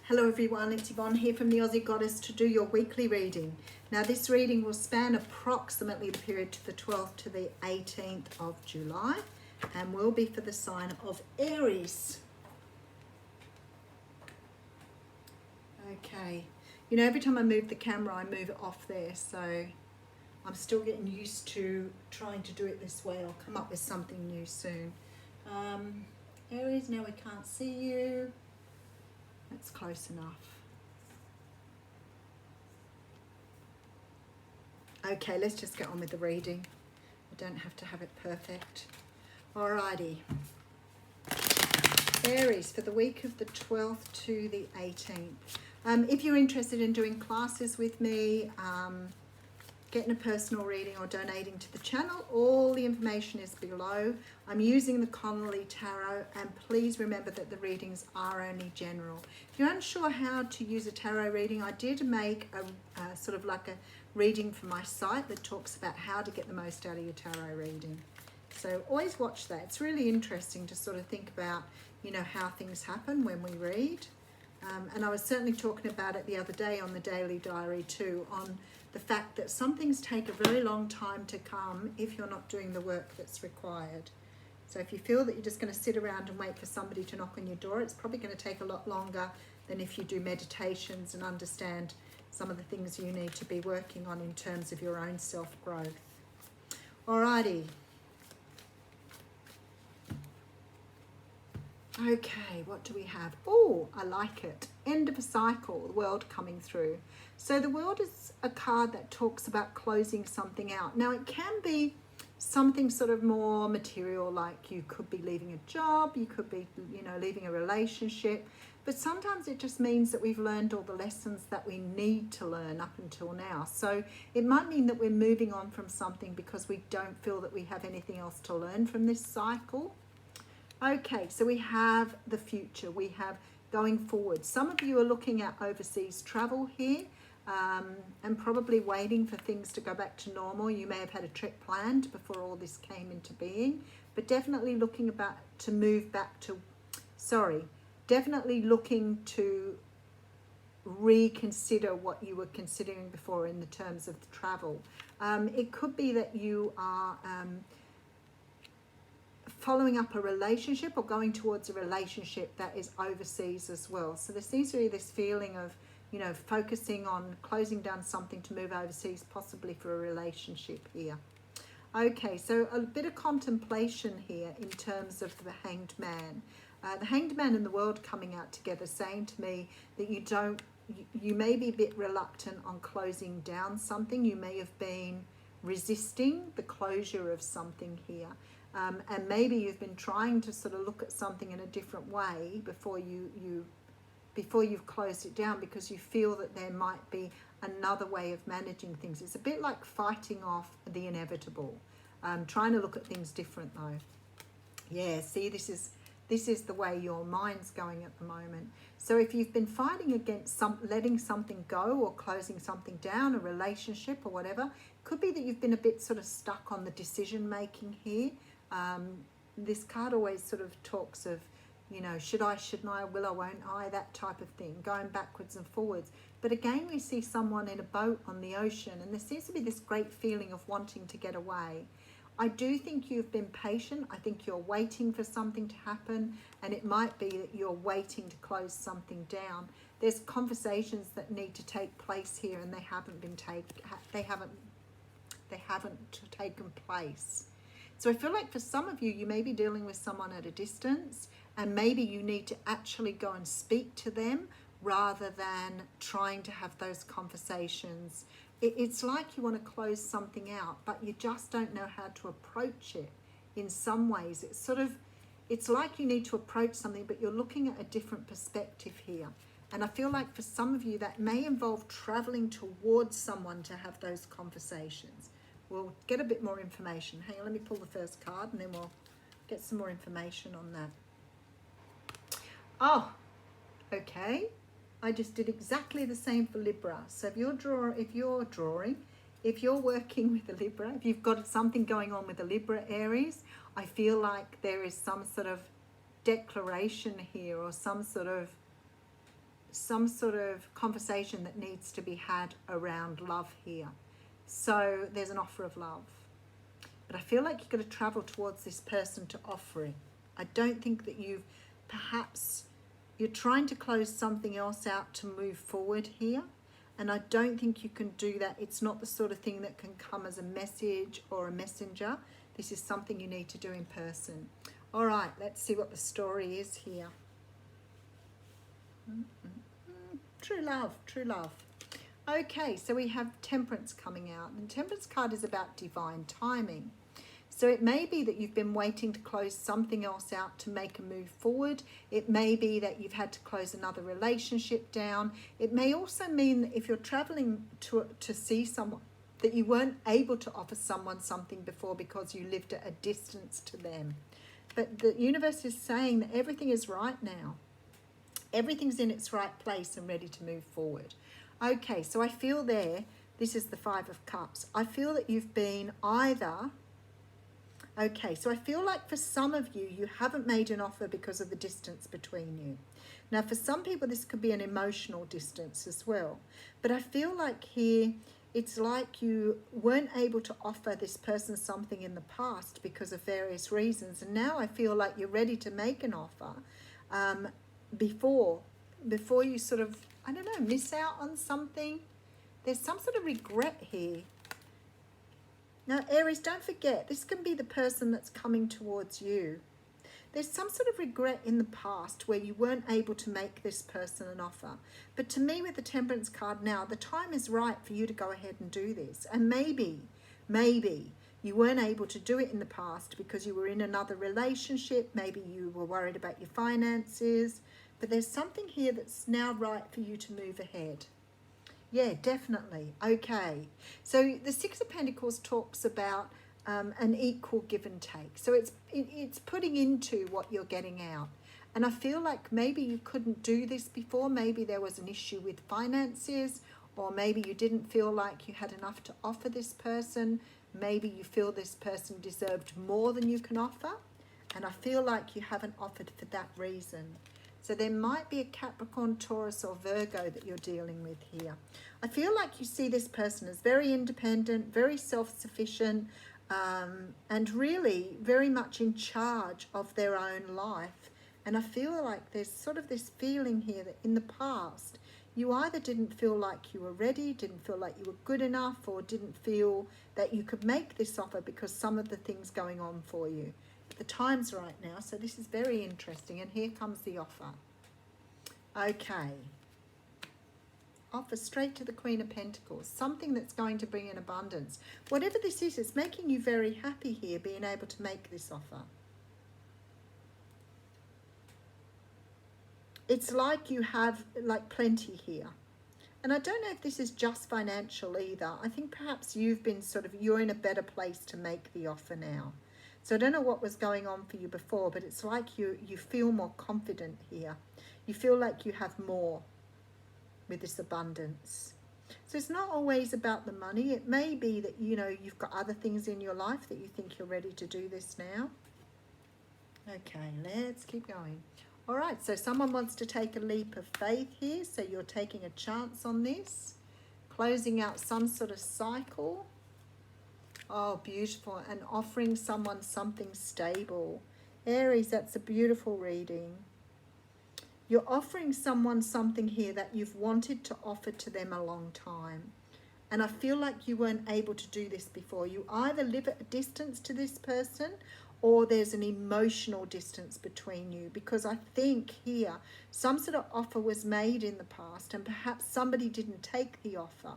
Hello everyone, it's Yvonne here from the Aussie Goddess to do your weekly reading. Now this reading will span approximately the period to the 12th to the 18th of July and will be for the sign of Aries. Okay, you know, every time I move the camera I move it off there, so I'm still getting used to trying to do it this way. I'll come up with something new soon. Aries, now we can't see you. That's close enough. Okay, let's just get on with the reading. I don't have to have it perfect. Alrighty. Aries, for the week of the 12th to the 18th. If you're interested in doing classes with me, getting a personal reading or donating to the channel, all the information is below. I'm using the Connolly Tarot, and please remember that the readings are only general. If you're unsure how to use a tarot reading, I did make a sort of like a reading for my site that talks about how to get the most out of your tarot reading. So always watch that. It's really interesting to sort of think about, you know, how things happen when we read. And I was certainly talking about it the other day on the daily diary too, on the fact that some things take a very long time to come if you're not doing the work that's required. So if you feel that you're just going to sit around and wait for somebody to knock on your door, it's probably going to take a lot longer than if you do meditations and understand some of the things you need to be working on in terms of your own self-growth. Alrighty. Okay, what do we have? Oh, I like it. End of a cycle, the world coming through. So the world is a card that talks about closing something out. Now it can be something sort of more material, like you could be leaving a job, you could be, you know, leaving a relationship, but sometimes it just means that we've learned all the lessons that we need to learn up until now. So it might mean that we're moving on from something because we don't feel that we have anything else to learn from this cycle. Okay, so we have the future, we have going forward. Some of you are looking at overseas travel here and probably waiting for things to go back to normal. You may have had a trip planned before all this came into being, but definitely looking about to move back to, definitely looking to reconsider what you were considering before in the terms of the travel. It could be that you are following up a relationship or going towards a relationship that is overseas as well. So there seems to be this feeling of, you know, focusing on closing down something to move overseas, possibly for a relationship here. Okay, so a bit of contemplation here in terms of the Hanged Man. The Hanged Man and the World coming out together, saying to me that you may be a bit reluctant on closing down something. You may have been resisting the closure of something here. And maybe you've been trying to sort of look at something in a different way before you've closed it down, because you feel that there might be another way of managing things. It's a bit like fighting off the inevitable, trying to look at things different though. Yeah, see, this is the way your mind's going at the moment. So if you've been fighting against letting something go or closing something down, a relationship or whatever, it could be that you've been a bit sort of stuck on the decision making here. This card always sort of talks of, you know, should I, shouldn't I, will I, won't I, that type of thing, going backwards and forwards. But again, we see someone in a boat on the ocean, and there seems to be this great feeling of wanting to get away. I do think you've been patient. I think you're waiting for something to happen, and it might be that you're waiting to close something down. There's conversations that need to take place here, and they haven't taken place. So I feel like for some of you, you may be dealing with someone at a distance, and maybe you need to actually go and speak to them rather than trying to have those conversations. It's like you want to close something out, but you just don't know how to approach it. In some ways, it's like you need to approach something, but you're looking at a different perspective here. And I feel like for some of you, that may involve traveling towards someone to have those conversations. We'll get a bit more information. Hang on, let me pull the first card and then we'll get some more information on that. Oh, okay. I just did exactly the same for Libra. So if you're working with a Libra, if you've got something going on with a Libra Aries, I feel like there is some sort of declaration here or some sort of some sort of conversation that needs to be had around love here. So there's an offer of love. But I feel like you've got to travel towards this person to offer it. I don't think that you're trying to close something else out to move forward here. And I don't think you can do that. It's not the sort of thing that can come as a message or a messenger. This is something you need to do in person. All right, let's see what the story is here. True love, true love. Okay, so we have Temperance coming out. And Temperance card is about divine timing. So it may be that you've been waiting to close something else out to make a move forward. It may be that you've had to close another relationship down. It may also mean that if you're traveling to see someone, that you weren't able to offer someone something before because you lived at a distance to them. But the universe is saying that everything is right now. Everything's in its right place and ready to move forward. Okay, so I feel this is the Five of Cups. I feel that you've been either... Okay, so I feel like for some of you, you haven't made an offer because of the distance between you. Now, for some people, this could be an emotional distance as well. But I feel like here, it's like you weren't able to offer this person something in the past because of various reasons. And now I feel like you're ready to make an offer before you sort of, I don't know, miss out on something. There's some sort of regret here. Now, Aries, don't forget, this can be the person that's coming towards you. There's some sort of regret in the past where you weren't able to make this person an offer. But to me, with the Temperance card now, the time is right for you to go ahead and do this. And maybe you weren't able to do it in the past because you were in another relationship. Maybe you were worried about your finances. But there's something here that's now right for you to move ahead. Yeah, definitely. Okay. So the Six of Pentacles talks about an equal give and take. So it's putting into what you're getting out. And I feel like maybe you couldn't do this before. Maybe there was an issue with finances, or maybe you didn't feel like you had enough to offer this person. Maybe you feel this person deserved more than you can offer. And I feel like you haven't offered for that reason. So there might be a Capricorn, Taurus or Virgo that you're dealing with here. I feel like you see this person as very independent, very self-sufficient, and really very much in charge of their own life. And I feel like there's sort of this feeling here that in the past, you either didn't feel like you were ready, didn't feel like you were good enough, or didn't feel that you could make this offer because some of the things going on for you. The time's right now, so this is very interesting. And here comes the offer. Okay. Offer straight to the Queen of Pentacles. Something that's going to bring in abundance. Whatever this is, it's making you very happy here, being able to make this offer. It's like you have like plenty here. And I don't know if this is just financial either. I think perhaps you've been you're in a better place to make the offer now. So I don't know what was going on for you before, but it's like you feel more confident here. You feel like you have more with this abundance. So it's not always about the money. It may be that, you've got other things in your life that you think you're ready to do this now. Okay, let's keep going. All right, so someone wants to take a leap of faith here. So you're taking a chance on this, closing out some sort of cycle. Oh, beautiful. And offering someone something stable. Aries, that's a beautiful reading. You're offering someone something here that you've wanted to offer to them a long time. And I feel like you weren't able to do this before. You either live at a distance to this person, or there's an emotional distance between you, because I think here some sort of offer was made in the past and perhaps somebody didn't take the offer.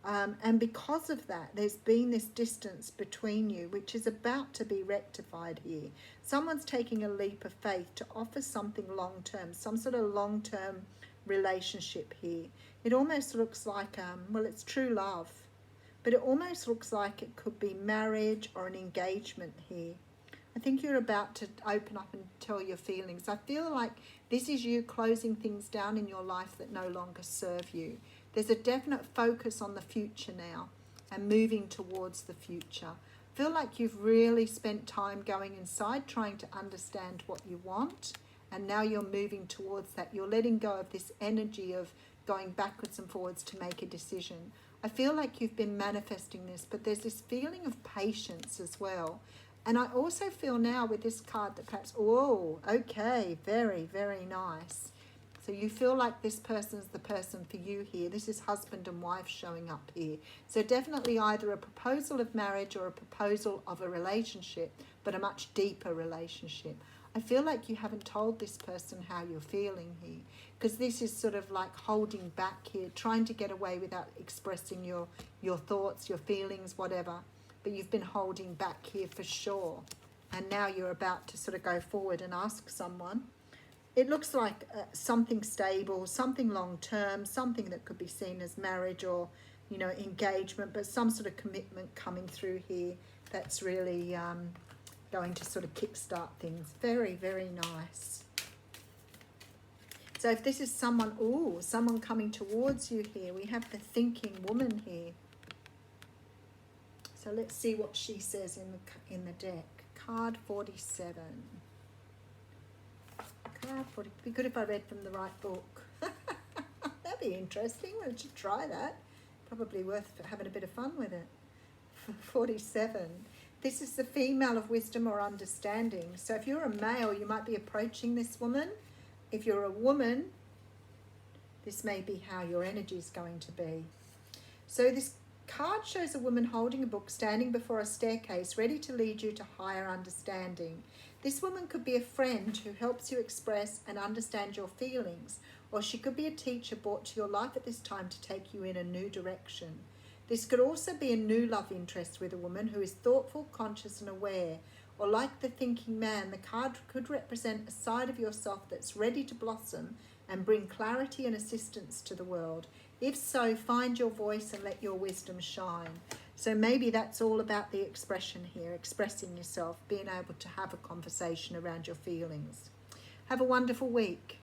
And because of that, there's been this distance between you, which is about to be rectified here. Someone's taking a leap of faith to offer something long-term, some sort of long-term relationship here. It almost looks like, well, it's true love, but it almost looks like it could be marriage or an engagement here. I think you're about to open up and tell your feelings. I feel like this is you closing things down in your life that no longer serve you. There's a definite focus on the future now and moving towards the future. I feel like you've really spent time going inside trying to understand what you want and now you're moving towards that. You're letting go of this energy of going backwards and forwards to make a decision. I feel like you've been manifesting this, but there's this feeling of patience as well. And I also feel now with this card that perhaps, oh, okay, very, very nice. So you feel like this person's the person for you here. This is husband and wife showing up here. So definitely either a proposal of marriage or a proposal of a relationship, but a much deeper relationship. I feel like you haven't told this person how you're feeling here, because this is sort of like holding back here, trying to get away without expressing your thoughts, your feelings, whatever. But you've been holding back here for sure. And now you're about to sort of go forward and ask someone. It looks like something stable, something long-term, something that could be seen as marriage or, you know, engagement, but some sort of commitment coming through here that's really going to sort of kickstart things. Very, very nice. So if this is someone, ooh, someone coming towards you here, we have the thinking woman here. So let's see what she says in the deck. Card 47. It'd be good if I read from the right book. That'd be interesting. I should try that. Probably worth having a bit of fun with it. 47. This is the female of wisdom or understanding. So if you're a male, you might be approaching this woman. If you're a woman, this may be how your energy is going to be. So this card shows a woman holding a book, standing before a staircase, ready to lead you to higher understanding. This woman could be a friend who helps you express and understand your feelings, or she could be a teacher brought to your life at this time to take you in a new direction. This could also be a new love interest with a woman who is thoughtful, conscious and aware, or like the thinking man, the card could represent a side of yourself that's ready to blossom and bring clarity and assistance to the world. If so, find your voice and let your wisdom shine. So maybe that's all about the expression here, expressing yourself, being able to have a conversation around your feelings. Have a wonderful week.